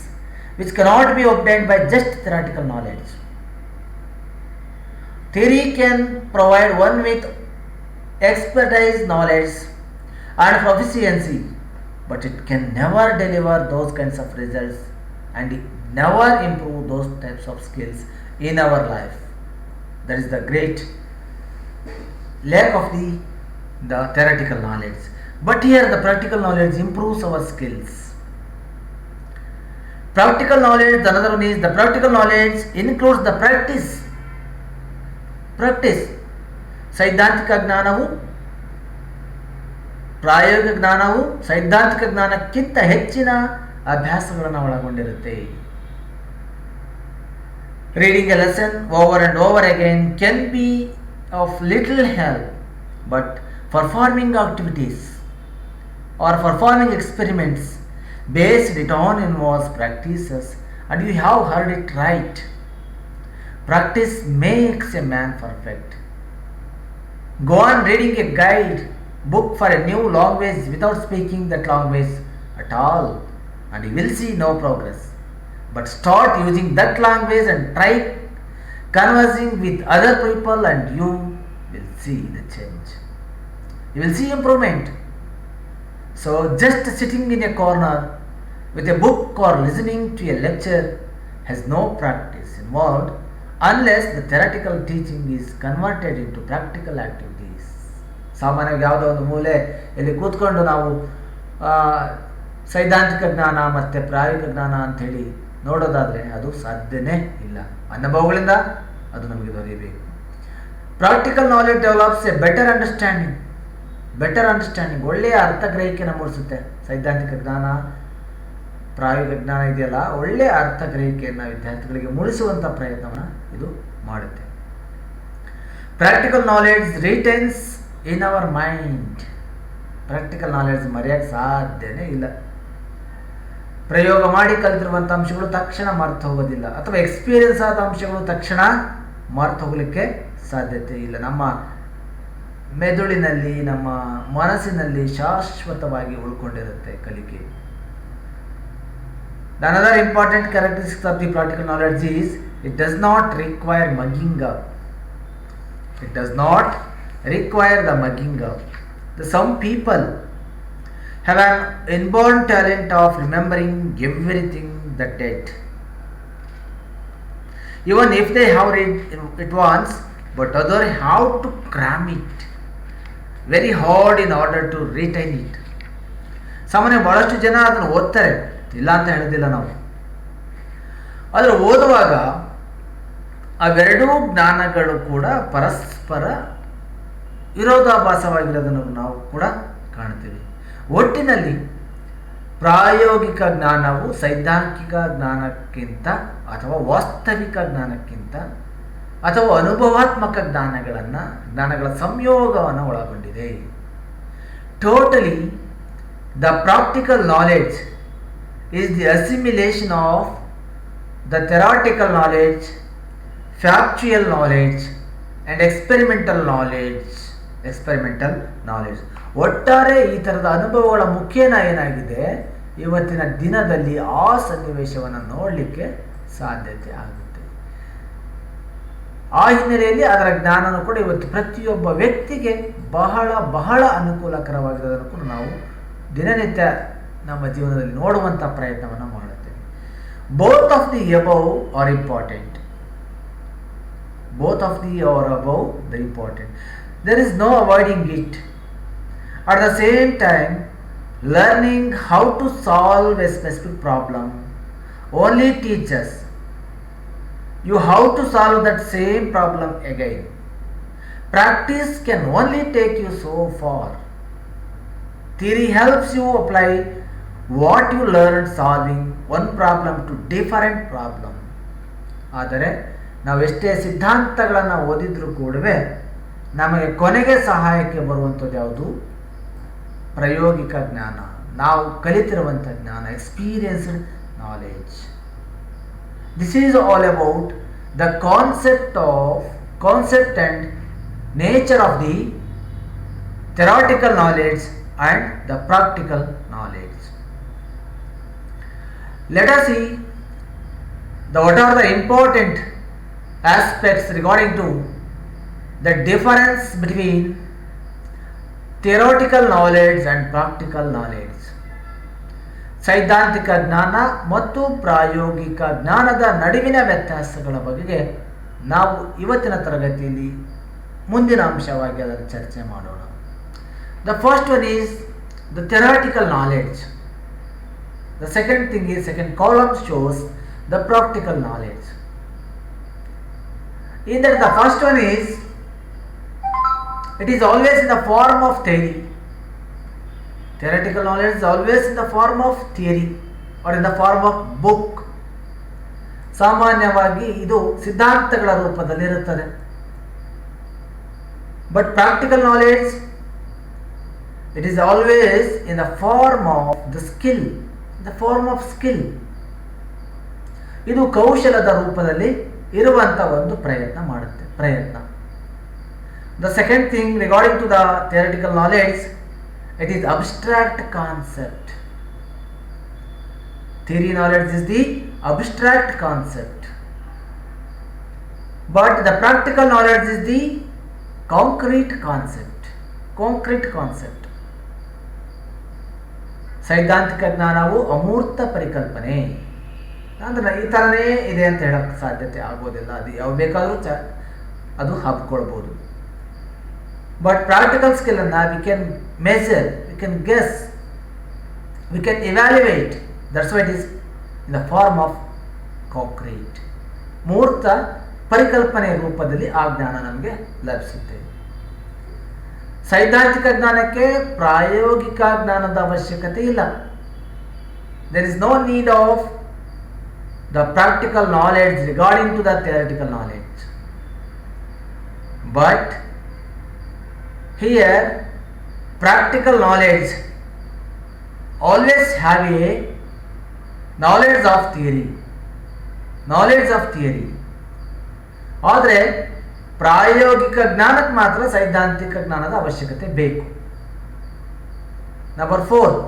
which cannot be obtained by just theoretical knowledge. Theory can provide one with expertise, knowledge and proficiency, but it can never deliver those kinds of results, and it never improve those types of skills in our life. That is the great lack of the theoretical knowledge. But here the practical knowledge improves our skills. Practical knowledge, another one is the practical knowledge includes the practice. ಸೈದ್ಧಾಂತಿಕ ಜ್ಞಾನವು, ಪ್ರಾಯೋಗಿಕ ಜ್ಞಾನವು ಸೈದ್ಧಾಂತಿಕ ಜ್ಞಾನಕ್ಕಿಂತ ಹೆಚ್ಚಿನ ಅಭ್ಯಾಸಗಳನ್ನು ಒಳಗೊಂಡಿರುತ್ತೆ. Reading A lesson over and over again can be of little help, but performing activities or performing experiments based it on involves practices, and you have heard it right. Practice makes a man perfect. Go on reading a guide book for a new language without speaking that language at all, and you will see no progress. But start using that language and try conversing with other people, and you will see the change. You will see improvement. So just sitting in a corner with a book or listening to a lecture has no practice involved unless the theoretical teaching is converted into practical activities. ಸಾಮಾನ್ಯವಾಗಿ ಯಾವುದೋ ಒಂದು ಮೂಲೆ ಇಲ್ಲಿ ಕೂತ್ಕೊಂಡು ನಾವು ಸೈದ್ಧಾಂತಿಕ ಜ್ಞಾನ ಮತ್ತು ಪ್ರಾಯೋಗಿಕ ಜ್ಞಾನ ಅಂಥೇಳಿ ನೋಡೋದಾದರೆ ಅದು ಸಾಧ್ಯನೇ ಇಲ್ಲ. ಅನುಭವಗಳಿಂದ ಅದು ನಮಗೆ ದೊರೆಯಬೇಕು. Practical knowledge develops A better understanding. ಒಳ್ಳೆಯ ಅರ್ಥಗ್ರಹಿಕೆಯನ್ನು ಮೂಡಿಸುತ್ತೆ. ಸೈದ್ಧಾಂತಿಕ ಜ್ಞಾನ, ಪ್ರಾಯೋಗಿಕ ಜ್ಞಾನ ಇದೆಯಲ್ಲ, ಒಳ್ಳೆಯ ಅರ್ಥಗ್ರಹಿಕೆಯನ್ನು ವಿದ್ಯಾರ್ಥಿಗಳಿಗೆ ಮೂಡಿಸುವಂಥ ಪ್ರಯತ್ನವನ್ನು ಇದು ಮಾಡುತ್ತೆ. Practical knowledge retains in our mind. Practical knowledge ಮರೆಯೋಕ್ಕೆ ಸಾಧ್ಯನೇ ಇಲ್ಲ. ಪ್ರಯೋಗ ಮಾಡಿ ಕಲಿತಿರುವಂಥ ಅಂಶಗಳು ತಕ್ಷಣ ಮರ್ತು ಹೋಗೋದಿಲ್ಲ, ಅಥವಾ ಎಕ್ಸ್ಪೀರಿಯನ್ಸ್ ಆದ ಅಂಶಗಳು ತಕ್ಷಣ ಮರ್ತು ಹೋಗಲಿಕ್ಕೆ ಸಾಧ್ಯತೆ ಇಲ್ಲ. ನಮ್ಮ ಮೆದುಳಿನಲ್ಲಿ, ನಮ್ಮ ಮನಸ್ಸಿನಲ್ಲಿ ಶಾಶ್ವತವಾಗಿ ಉಳ್ಕೊಂಡಿರುತ್ತೆ ಕಲಿಕೆ. Another important characteristic of the practical knowledge is it does not require mugging up. It does not require the mugging up. Some people have an inborn talent of remembering everything that did, even if they have read it once, but others have to cram it very hard in order to retain it. ಸಾಮಾನ್ಯ ಬಹಳಷ್ಟು ಜನ ಅದನ್ನು ಓದ್ತಾರೆ, ಇಲ್ಲ ಅಂತ ಹೇಳೋದಿಲ್ಲ ನಾವು. ಆದರೆ ಓದುವಾಗ ಅವೆರಡೂ ಜ್ಞಾನಗಳು ಕೂಡ ಪರಸ್ಪರ ವಿರೋಧಾಭಾಸವಾಗಿರೋದನ್ನು ನಾವು ಕೂಡ ಕಾಣ್ತೀವಿ. ಒಟ್ಟಿನಲ್ಲಿ ಪ್ರಾಯೋಗಿಕ ಜ್ಞಾನವು ಸೈದ್ಧಾಂತಿಕ ಜ್ಞಾನಕ್ಕಿಂತ ಅಥವಾ ವಾಸ್ತವಿಕ ಜ್ಞಾನಕ್ಕಿಂತ ಅಥವಾ ಅನುಭವಾತ್ಮಕ ಜ್ಞಾನಗಳ ಸಂಯೋಗವನ್ನು ಒಳಗೊಂಡಿದೆ. Totally the practical knowledge is the assimilation of the theoretical knowledge, factual knowledge and experimental knowledge. ಒಟ್ಟಾರೆ ಈ ಥರದ ಅನುಭವಗಳ ಮುಖೇನ ಏನಾಗಿದೆ, ಇವತ್ತಿನ ದಿನದಲ್ಲಿ ಆ ಸನ್ನಿವೇಶವನ್ನು ನೋಡಲಿಕ್ಕೆ ಸಾಧ್ಯತೆ ಆಗುತ್ತೆ. ಆ ಹಿನ್ನೆಲೆಯಲ್ಲಿ ಅದರ ಜ್ಞಾನನೂ ಕೂಡ ಇವತ್ತು ಪ್ರತಿಯೊಬ್ಬ ವ್ಯಕ್ತಿಗೆ ಬಹಳ ಬಹಳ ಅನುಕೂಲಕರವಾಗಿರೋದನ್ನು ಕೂಡ ನಾವು ದಿನನಿತ್ಯ ನಮ್ಮ ಜೀವನದಲ್ಲಿ ನೋಡುವಂಥ ಪ್ರಯತ್ನವನ್ನು ಮಾಡುತ್ತೇವೆ. Both of the above are important. There is no avoiding it. At the same time, learning how to solve a specific problem only teaches you how to solve that same problem again. Practice can only take you so far. Theory helps you apply what you learned solving one problem to different problem. ಆದರೆ ನಾವೆಷ್ಟೇ ಸಿದ್ಧಾಂತಗಳನ್ನು ಓದಿದ್ರೂ ಕೂಡ ನಮಗೆ ಕೊನೆಗೆ ಸಹಾಯಕ್ಕೆ ಬರುವಂಥದ್ದು ಯಾವುದು? ಪ್ರಾಯೋಗಿಕ ಜ್ಞಾನ, ನಾವು ಕಲಿತಿರುವಂಥ ಜ್ಞಾನ, experienced knowledge. This is all about the concept and nature of the theoretical knowledge and the practical knowledge. Let us see what are the important aspects regarding to the difference between theoretical knowledge and practical knowledge. ಸೈದ್ಧಾಂತಿಕ ಜ್ಞಾನ ಮತ್ತು ಪ್ರಾಯೋಗಿಕ ಜ್ಞಾನದ ನಡುವಿನ ವ್ಯತ್ಯಾಸಗಳ ಬಗೆಗೆ ನಾವು ಇವತ್ತಿನ ತರಗತಿಯಲ್ಲಿ ಮುಂದಿನ ಅಂಶವಾಗಿ ಅದನ್ನು ಚರ್ಚೆ ಮಾಡೋಣ. The first one is the theoretical knowledge. The second thing is, second column shows the practical knowledge. In that the first one is, it is always in the form of theory. Theoretical knowledge is always in the form of theory or in the form of book. ಸಾಮಾನ್ಯವಾಗಿ ಇದು ಸಿದ್ಧಾಂತಗಳ ರೂಪದಲ್ಲಿರುತ್ತದೆ. But practical knowledge, it is always in the form of the skill, the form of skill. ಇದು ಕೌಶಲದ ರೂಪದಲ್ಲಿ ಇರುವಂಥ ಒಂದು ಪ್ರಯತ್ನ. The second thing regarding to the theoretical knowledge, it is abstract concept. Theory knowledge is the abstract concept, but the practical knowledge is the concrete concept. ಸೈದ್ಧಾಂತಿಕ ಜ್ಞಾನವು ಅಮೂರ್ತ ಪರಿಕಲ್ಪನೆ, ಅಂದರೆ ಈ ಥರನೇ ಇದೆ ಅಂತ ಹೇಳೋಕ್ಕೆ ಸಾಧ್ಯತೆ ಆಗೋದಿಲ್ಲ. ಅದು ಯಾವ ಬೇಕಾದರೂ ಅದು ಹಬ್ಕೊಳ್ಬೋದು. ಬಟ್ ಪ್ರಾಕ್ಟಿಕಲ್ ಸ್ಕಿಲ್ಲನ್ನು we can measure, we can guess, we can evaluate. That's why it is in the form of concrete. ಮೂರ್ತ ಪರಿಕಲ್ಪನೆಯ ರೂಪದಲ್ಲಿ ಆ ಜ್ಞಾನ ನಮಗೆ ಲಭಿಸುತ್ತೆ. ಸೈದ್ಧಾಂತಿಕ ಜ್ಞಾನಕ್ಕೆ ಪ್ರಾಯೋಗಿಕ ಜ್ಞಾನದ ಅವಶ್ಯಕತೆ ಇಲ್ಲ. There is no need of the practical knowledge regarding to the theoretical knowledge. But here practical knowledge always have a knowledge of theory. ಆದರೆ ಪ್ರಾಯೋಗಿಕ ಜ್ಞಾನಕ್ಕೆ ಮಾತ್ರ ಸೈದ್ಧಾಂತಿಕ ಜ್ಞಾನದ ಅವಶ್ಯಕತೆ ಬೇಕು. ನಂಬರ್ 4,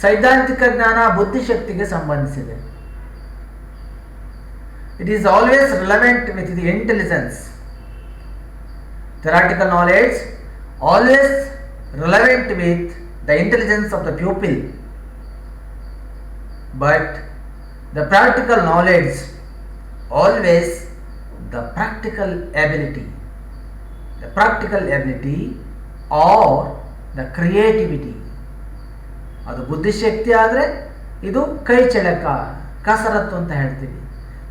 ಸೈದ್ಧಾಂತಿಕ ಜ್ಞಾನ ಬುದ್ಧಿಶಕ್ತಿಗೆ ಸಂಬಂಧಿಸಿದೆ. It is always relevant with the intelligence. Theoretical knowledge always relevant with the intelligence of the pupil, but the practical knowledge always the practical ability or the creativity. ಅದು ಬುದ್ಧಿಶಕ್ತಿ ಆದರೆ ಇದು ಕೈ ಚಳಕ, ಕಸರತ್ತು ಅಂತ ಹೇಳ್ತೀವಿ,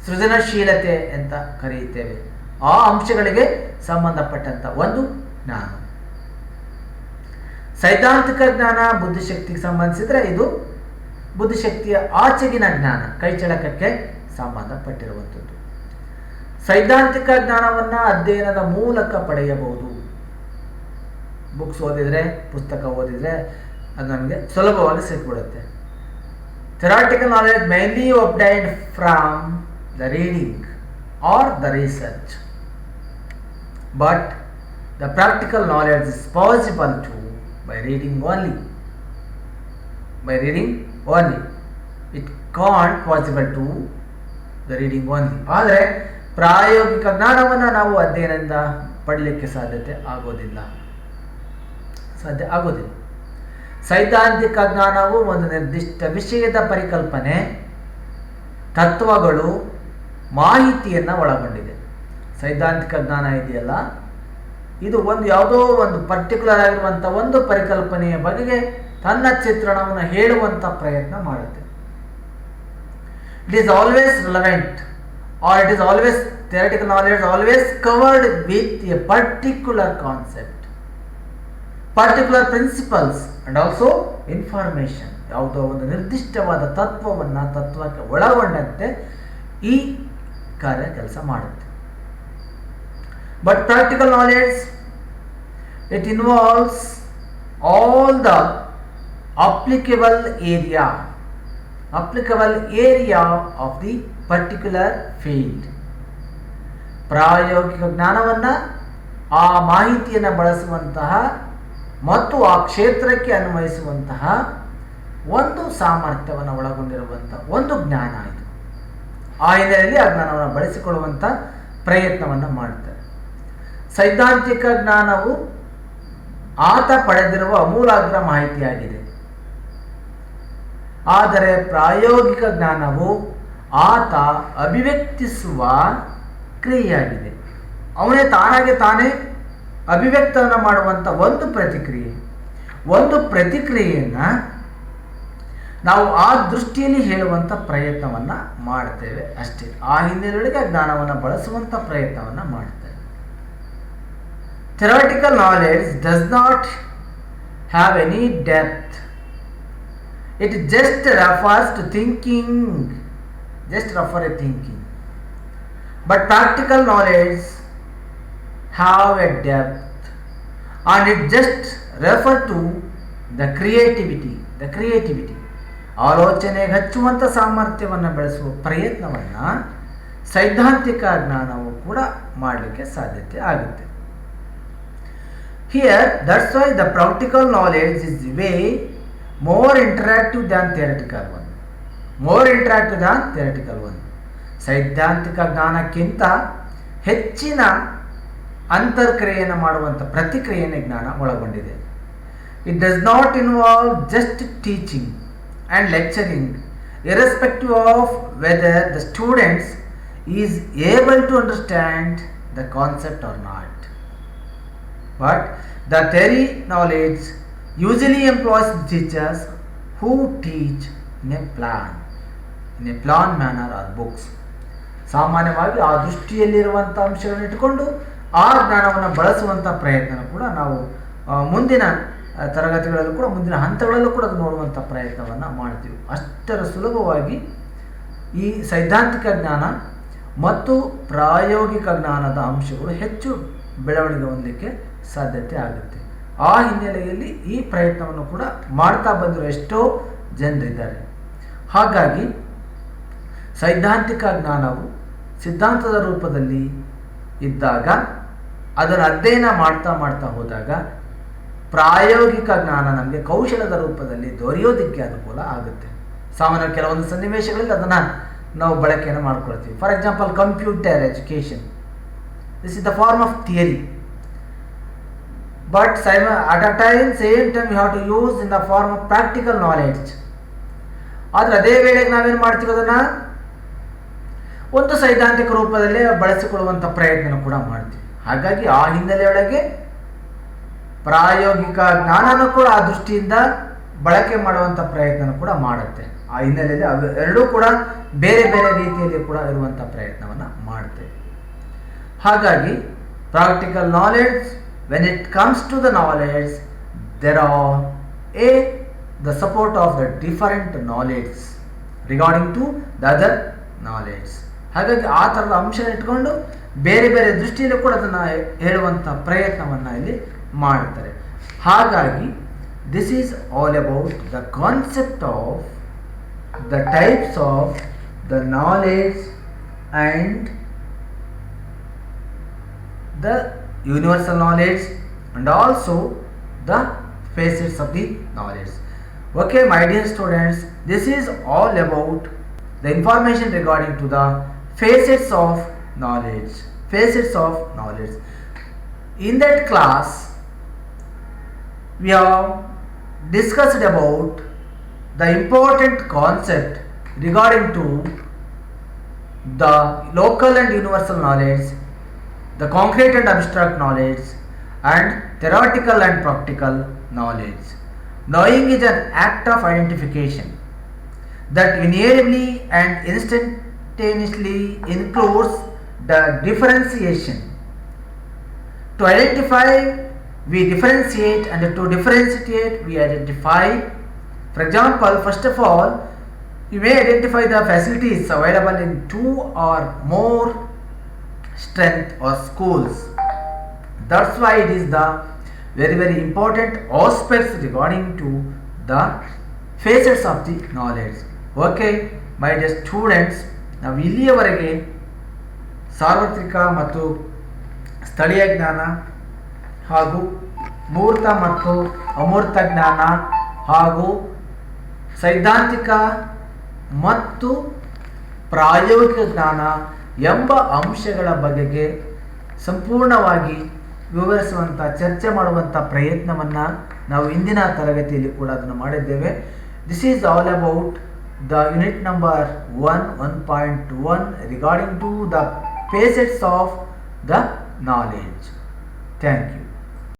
ಸೃಜನಶೀಲತೆ ಅಂತ ಕರೆಯುತ್ತೇವೆ. ಆ ಅಂಶಗಳಿಗೆ ಸಂಬಂಧಪಟ್ಟಂಥ ಒಂದು ಜ್ಞಾನ. ಸೈದ್ಧಾಂತಿಕ ಜ್ಞಾನ ಬುದ್ಧಿಶಕ್ತಿಗೆ ಸಂಬಂಧಿಸಿದರೆ ಇದು ಬುದ್ಧಿಶಕ್ತಿಯ ಆಚೆಗಿನ ಜ್ಞಾನ, ಕೈಚಳಕಕ್ಕೆ ಸಂಬಂಧಪಟ್ಟಿರುವಂಥದ್ದು. ಸೈದ್ಧಾಂತಿಕ ಜ್ಞಾನವನ್ನು ಅಧ್ಯಯನದ ಮೂಲಕ ಪಡೆಯಬಹುದು. ಬುಕ್ಸ್ ಓದಿದರೆ, ಪುಸ್ತಕ ಓದಿದರೆ ಅದು ನಮಗೆ ಸುಲಭವಾಗಿ ಸಿಕ್ಬಿಡುತ್ತೆ. Theoretical knowledge mainly obtained from the reading or the research, but the practical knowledge is possible too by reading only. It can't possible to the reading only. ಆದರೆ ಪ್ರಾಯೋಗಿಕ ಜ್ಞಾನವನ್ನು ನಾವು ಅಧ್ಯಯನದಿಂದ ಪಡಲಿಕ್ಕೆ ಸಾಧ್ಯ ಆಗೋದಿಲ್ಲ. ಸೈದ್ಧಾಂತಿಕ ಜ್ಞಾನವು ಒಂದು ನಿರ್ದಿಷ್ಟ ವಿಷಯದ ಪರಿಕಲ್ಪನೆ, ತತ್ವಗಳು, ಮಾಹಿತಿಯನ್ನು ಒಳಗೊಂಡಿದೆ. ಸೈದ್ಧಾಂತಿಕ ಜ್ಞಾನ ಇದೆಯಲ್ಲ, ಇದು ಯಾವುದೋ ಒಂದು ಪರ್ಟಿಕ್ಯುಲರ್ ಆಗಿರುವಂಥ ಒಂದು ಪರಿಕಲ್ಪನೆಯ ಬಗೆಗೆ ತನ್ನ ಚಿತ್ರಣವನ್ನು ಹೇಳುವಂಥ ಪ್ರಯತ್ನ ಮಾಡುತ್ತೆ. It is always relevant, or it is always theoretical knowledge always covered with a particular concept, particular principles and also information. ಯಾವುದೋ ಒಂದು ನಿರ್ದಿಷ್ಟವಾದ ತತ್ವಕ್ಕೆ ಒಳಗೊಂಡಂತೆ ಈ ಕಾರ್ಯ ಕೆಲಸ ಮಾಡುತ್ತೆ. But practical knowledge it involves all the applicable area of the particular field. ಪ್ರಾಯೋಗಿಕ ಜ್ಞಾನವನ್ನು, ಆ ಮಾಹಿತಿಯನ್ನು ಬಳಸುವಂತಹ ಮತ್ತು ಆ ಕ್ಷೇತ್ರಕ್ಕೆ ಅನ್ವಯಿಸುವಂತಹ ಒಂದು ಸಾಮರ್ಥ್ಯವನ್ನು ಒಳಗೊಂಡಿರುವಂಥ ಒಂದು ಜ್ಞಾನ ಇದು. ಆ ಹಿನ್ನೆಲೆಯಲ್ಲಿ ಆ ಜ್ಞಾನವನ್ನು ಬಳಸಿಕೊಳ್ಳುವಂಥ ಪ್ರಯತ್ನವನ್ನು ಮಾಡ್ತಾರೆ. ಸೈದ್ಧಾಂತಿಕ ಜ್ಞಾನವು ಆತ ಪಡೆದಿರುವ ಅಮೂಲಾಗ್ರ ಮಾಹಿತಿಯಾಗಿದೆ. ಆದರೆ ಪ್ರಾಯೋಗಿಕ ಜ್ಞಾನವು ಆತ ಅಭಿವ್ಯಕ್ತಿಸುವ ಕ್ರಿಯೆಯಾಗಿದೆ. ಅವನೇ ತಾನೇ ಅಭಿವ್ಯಕ್ತವನ್ನು ಮಾಡುವಂಥ ಒಂದು ಪ್ರತಿಕ್ರಿಯೆಯನ್ನು ನಾವು ಆ ದೃಷ್ಟಿಯಲ್ಲಿ ಹೇಳುವಂಥ ಪ್ರಯತ್ನವನ್ನು ಮಾಡ್ತೇವೆ ಅಷ್ಟೇ. ಆ ಹಿನ್ನೆಲೆಯೊಳಗೆ ಜ್ಞಾನವನ್ನು ಬಳಸುವಂಥ ಪ್ರಯತ್ನವನ್ನು ಮಾಡ್ತೇವೆ. Theoretical knowledge does not have any depth. It just refers to thinking, But practical knowledge have a depth, and it just refer to the creativity. ಆಲೋಚನೆಗೆ ಹಚ್ಚುವಂಥ ಸಾಮರ್ಥ್ಯವನ್ನು ಬೆಳೆಸುವ ಪ್ರಯತ್ನವನ್ನು ಸೈದ್ಧಾಂತಿಕ ಜ್ಞಾನವು ಕೂಡ ಮಾಡಲಿಕ್ಕೆ ಸಾಧ್ಯತೆ ಆಗುತ್ತೆ. Here, that's why the practical knowledge is way more interactive than theoretical one. ಸೈದ್ಧಾಂತಿಕ ಜ್ಞಾನಕ್ಕಿಂತ ಹೆಚ್ಚಿನ ಅಂತರ್ಕ್ರಿಯೆಯನ್ನು ಮಾಡುವಂಥ ಪ್ರತಿಕ್ರಿಯೆಯ ಜ್ಞಾನ ಒಳಗೊಂಡಿದೆ. It does not involve just teaching and lecturing, irrespective of whether the students is able to understand the concept or not. But the theory knowledge usually employs teachers who teach in a plan manner or books. ಸಾಮಾನ್ಯವಾಗಿ ಆ ದೃಷ್ಟಿಯಲ್ಲಿರುವಂಥ ಅಂಶಗಳನ್ನು ಇಟ್ಟುಕೊಂಡು ಆ ಜ್ಞಾನವನ್ನು ಬಳಸುವಂಥ ಪ್ರಯತ್ನ ಕೂಡ ನಾವು ಮುಂದಿನ ತರಗತಿಗಳಲ್ಲೂ ಕೂಡ ಮುಂದಿನ ಹಂತಗಳಲ್ಲೂ ಕೂಡ ನೋಡುವಂಥ ಪ್ರಯತ್ನವನ್ನು ಮಾಡ್ತೀವಿ. ಅಷ್ಟರ ಸುಲಭವಾಗಿ ಈ ಸೈದ್ಧಾಂತಿಕ ಜ್ಞಾನ ಮತ್ತು ಪ್ರಾಯೋಗಿಕ ಜ್ಞಾನದ ಅಂಶಗಳು ಹೆಚ್ಚು ಬೆಳವಣಿಗೆ ಹೊಂದಲಿಕ್ಕೆ ಸಾಧ್ಯತೆ ಆಗುತ್ತೆ. ಆ ಹಿನ್ನೆಲೆಯಲ್ಲಿ ಈ ಪ್ರಯತ್ನವನ್ನು ಕೂಡ ಮಾಡ್ತಾ ಬಂದಿರೋ ಎಷ್ಟೋ ಜನರಿದ್ದಾರೆ. ಹಾಗಾಗಿ ಸೈದ್ಧಾಂತಿಕ ಜ್ಞಾನವು ಸಿದ್ಧಾಂತದ ರೂಪದಲ್ಲಿ ಇದ್ದಾಗ ಅದನ್ನು ಅಧ್ಯಯನ ಮಾಡ್ತಾ ಹೋದಾಗ ಪ್ರಾಯೋಗಿಕ ಜ್ಞಾನ ನಮಗೆ ಕೌಶಲದ ರೂಪದಲ್ಲಿ ದೊರೆಯೋದಕ್ಕೆ ಅನುಕೂಲ ಆಗುತ್ತೆ. ಸಾಮಾನ್ಯ ಕೆಲವೊಂದು ಸನ್ನಿವೇಶಗಳಲ್ಲಿ ಅದನ್ನು ನಾವು ಬಳಕೆಯನ್ನು ಮಾಡ್ಕೊಳ್ತೀವಿ. For example, computer education, this is the form of theory, but same time we have to use in the form of practical knowledge. ಆದರೆ ಅದೇ ವೇಳೆಗೆ ನಾವೇನು ಮಾಡ್ತೀವಿ, ಅದನ್ನು ಒಂದು ಸೈದ್ಧಾಂತಿಕ ರೂಪದಲ್ಲೇ ಬಳಸಿಕೊಳ್ಳುವಂಥ ಪ್ರಯತ್ನ ಕೂಡ ಮಾಡ್ತೀವಿ. ಹಾಗಾಗಿ ಆ ಹಿನ್ನೆಲೆಯೊಳಗೆ ಪ್ರಾಯೋಗಿಕ ಜ್ಞಾನನೂ ಕೂಡ ಆ ದೃಷ್ಟಿಯಿಂದ ಬಳಕೆ ಮಾಡುವಂಥ ಪ್ರಯತ್ನ ಕೂಡ ಮಾಡುತ್ತೆ. ಆ ಹಿನ್ನೆಲೆಯಲ್ಲಿ ಅವು ಎರಡೂ ಕೂಡ ಬೇರೆ ರೀತಿಯಲ್ಲಿ ಕೂಡ ಇರುವಂಥ ಪ್ರಯತ್ನವನ್ನು ಮಾಡ್ತೇವೆ. ಹಾಗಾಗಿ practical knowledge, when it comes to the knowledge, there are the support of the different knowledge regarding to the other knowledge. ಹಾಗಾಗಿ ಆ ಥರದ ಅಂಶ ಇಟ್ಕೊಂಡು ಬೇರೆ ದೃಷ್ಟಿಯಲ್ಲೂ ಕೂಡ ಅದನ್ನು ಹೇಳುವಂಥ ಪ್ರಯತ್ನವನ್ನು ಇಲ್ಲಿ ಮಾಡ್ತಾರೆ. ಹಾಗಾಗಿ this is all about the concept of the types of the knowledge and the universal knowledge and also the facets of the knowledge. Okay, my dear students, this is all about the information regarding to the facets of knowledge. In that class we have discussed about the important concept regarding to the local and universal knowledge, the concrete and abstract knowledge, and theoretical and practical knowledge. Knowing is an act of identification that invariably and instantaneously includes the differentiation. To identify, we differentiate, and to differentiate, we identify. For example, first of all, you may identify the facilities available in two or more strength or schools. That's why it is the very important aspects regarding to the facets of the knowledge. Okay, my dear students, ನಾವು ಇಲ್ಲಿಯವರೆಗೆ ಸಾರ್ವತ್ರಿಕ ಮತ್ತು ಸ್ಥಳೀಯ ಜ್ಞಾನ ಹಾಗೂ ಮೂರ್ತ ಮತ್ತು ಅಮೂರ್ತ ಜ್ಞಾನ ಹಾಗೂ ಸೈದ್ಧಾಂತಿಕ ಮತ್ತು ಪ್ರಾಯೋಗಿಕ ಜ್ಞಾನ ಎಂಬ ಅಂಶಗಳ ಬಗೆಗೆ ಸಂಪೂರ್ಣವಾಗಿ ವಿವರಿಸುವಂಥ ಚರ್ಚೆ ಮಾಡುವಂಥ ಪ್ರಯತ್ನವನ್ನು ನಾವು ಇಂದಿನ ತರಗತಿಯಲ್ಲಿ ಕೂಡ ಅದನ್ನು ಮಾಡಿದ್ದೇವೆ. This is all about the unit number 1.1 regarding to the facets of the knowledge. Thank you.